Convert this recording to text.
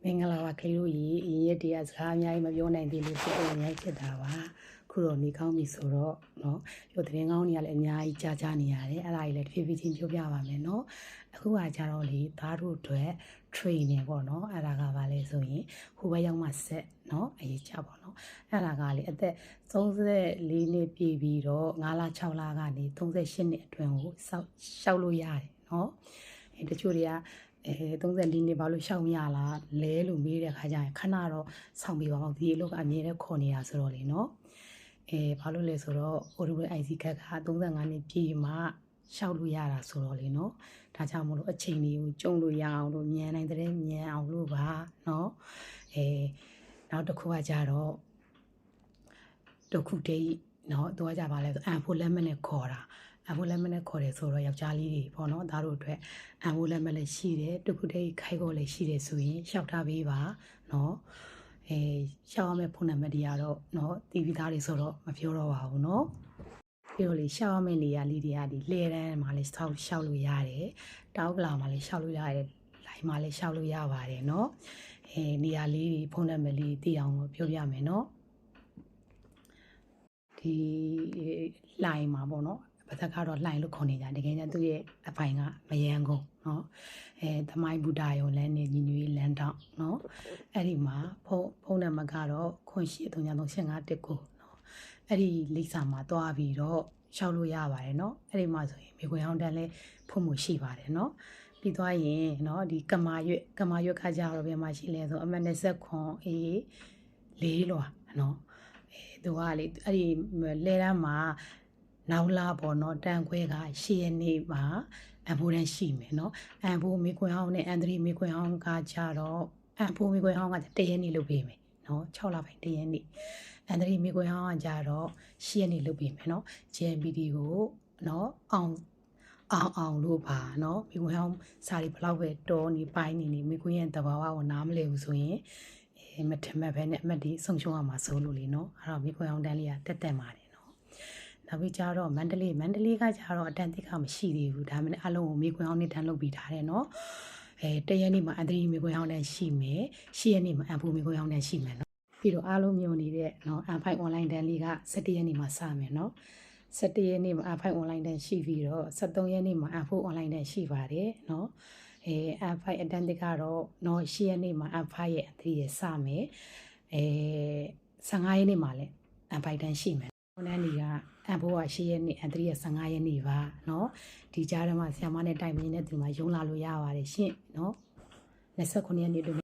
မင်္ဂလာပါကလေးတို့ရေအရင်ရက်တည်းကစကားအများကြီးမပြောနိုင်သေးလို့ဖြစ်တော့အများကြီးဖြစ်တာပါခုတော့နေကောင်းပြီဆိုတော့เนาะပြောတဲ့ငောင်းတွေကလည်းအများကြီးကြားနေရတယ်အဲ့ဒါကြီးလည်းတစ်ဖြည်းဖြည်းချင်းပြောပြပါမယ်เนาะအခုကကြတော့လေသားတို့အတွက် training ပေါ့เนาะအဲ့ဒါကဘာလဲဆိုရင်ဟိုဘက်ရောက်မှဆက်เนาะအရေးချပေါ့เนาะအဲ့ဒါကလေအသက်34နှစ်ပြည့်ပြီးတော့9လ6လကနေ38နှစ်အတွင်းကိုရှောက်လို့ရတယ်เนาะတချို့တွေက34နှစ်ဘာလို့ရှောက်မရလားလဲလို့မေးတဲ့ခါကျရင်ခဏတော့ဆောင်းပြပါအောင်ဒီအလုပ်ကအမြဲတမ်းခေါ်နေတာဆိုတော့လေနော်ဘာလို့လဲဆိုတော့ OWIC က35နှစ်ပြည့်မှရှောက်လို့ရတာဆိုတော့လေနော်ဒါကြောင့်မလို့အချိန်တွေကိုကျုံလို့ရအောင်လို့မြန်နိုင်တဲ့မြန်အောင်လို့ပါနော်နောက်တစ်ခုကကြတော့တခုတည်းနော်သူကကြပါလဲဆိုအန်ဖိုလက်မနဲ့ခေါ်တာအဖိုလက်မနဲ့ခေါ်တယ်ဆိုတော့ယောက်ျားလေးတွေပေါ့နော်သားတို့အတွက်အဖိုလက်မလည်းရှိတယ်တခုတည်းခိုက်ကိုလည်းရှိတယ်ဆိုရင်ရှောက်ထားပေးပါနော်ရှောက်ရမယ့်ဖုန်းနံပါတ်တွေကတော့နော်တီးပြီးသားတွေဆိုတော့မပြောတော့ပါဘူးနော်ပြီးတော့လေရှောက်ရမယ့်နေရာလေးတွေကဒီလှဲတန်းမှာလည်းရှောက်လို့ရတယ်တောက်ကလာမှာလည်းရှောက်လို့ရတယ်လိုင်းမှာလည်းရှောက်လို့ရပါတယ်နော်နေရာလေးတွေဖုန်းနံပါတ်လေးသိအောင်ပြောပြမယ်နော်ဒီလိုင်းမှာပေါ့နော်ဘာသာကတော့လှိုင်လို့ခေါ်နေကြတကယ်တော့သူ့ရဲ့အပိုင်ကမယန်းကုန်เนาะသမိုင်းဘူတာယုံလမ်းနေညီညွတ်ရေးလမ်းတောက်เนาะအဲ့ဒီမှာဖုန်းနံပါတ်ကတော့833519ကိုเนาะအဲ့ဒီလိပ်စာမှာတွားပြီးတော့ရှောက်လို့ရပါတယ်เนาะအဲ့ဒီမှာဆိုရင်မိခွေဟောင်းတန်းလဲဖုန်းမှုရှိပါတယ်เนาะပြီးသွားရင်เนาะဒီကမာရွက်ခါကြတော့ဘယ်မှာရှိလဲဆိုအမှတ်29အေး4လွာเนาะသူကလေအဲ့ဒီလဲတန်းမှာနောက်လာပေါ့နော်တန်ခွဲက10ရက်နေ့မှာအဖိုးတန်းရှိမယ်နော်အဖိုးမိခွင်ဟောင်းနဲ့အန်ဒရီမိခွင်ဟောင်းကကြတော့အဖိုးမိခွင်ဟောင်းက1ရက်နေ့လုပ်ပေးမယ်နော်6လပိုင်း1ရက်နေ့အန်ဒရီမိခွင်ဟောင်းကကြတော့10ရက်နေ့လုပ်ပေးမယ်နော် JMPD ကိုနော်အောင်လို့ပါနော်မိခွင်ဟောင်းစာရီဘလောက်ပဲတော်နေပိုင်းနေမိခွင်ရဲ့တဘာဝကိုနားမလည်ဘူးဆိုရင်မထမက်ပဲနဲ့အမှတ်ဒီဆုံးရှုံးရမှာစိုးလို့လေနော်အဲ့တော့မိခွင်ဟောင်းတန်းလေးကတက်ပါတယ်နောက်ပြီးကြတော့မန္တလေးကကြတော့အတန်တိကမရှိသေးဘူးဒါမှမဟုတ်အလုံးကိုမိခွင်အောင်နေတန်းလုပ်ပြီးထားတယ်နော်တရက်နေ့မှာအန်တရီမိခွင်အောင်တန်းရှိမယ်10ရက်နေ့မှာအန်ဖိုမိခွင်အောင်တန်းရှိမယ်နော်ပြီးတော့အားလုံးမြုံနေတဲ့နော်အန်ဖိုင် online တန်းလေးက17ရက်နေ့မှာစမယ်နော်17ရက်နေ့မှာအန်ဖိုင် online တန်းရှိပြီးတော့23ရက်နေ့မှာအန်ဖို online တန်းရှိပါတယ်နော်အန်ဖိုင်အတန်တိကတော့နော်10ရက်နေ့မှာအန်ဖိုင်ရဲ့အသီးရစမယ်15ရက်နေ့မှာလည်းအန်ဖိုင်တန်းရှိမယ်ဝန်ထမ်းတွေကအန်ဖိုးက10ရက်နေ့အန်3ရက်15ရက်နေ့ပါเนาะဒီကြားထဲမှာဆရာမနဲ့တိုင်ပင်နေတဲ့ဒီမှာရုံးလာလို့ရပါတယ်ရှင့်เนาะ29ရက်နေ့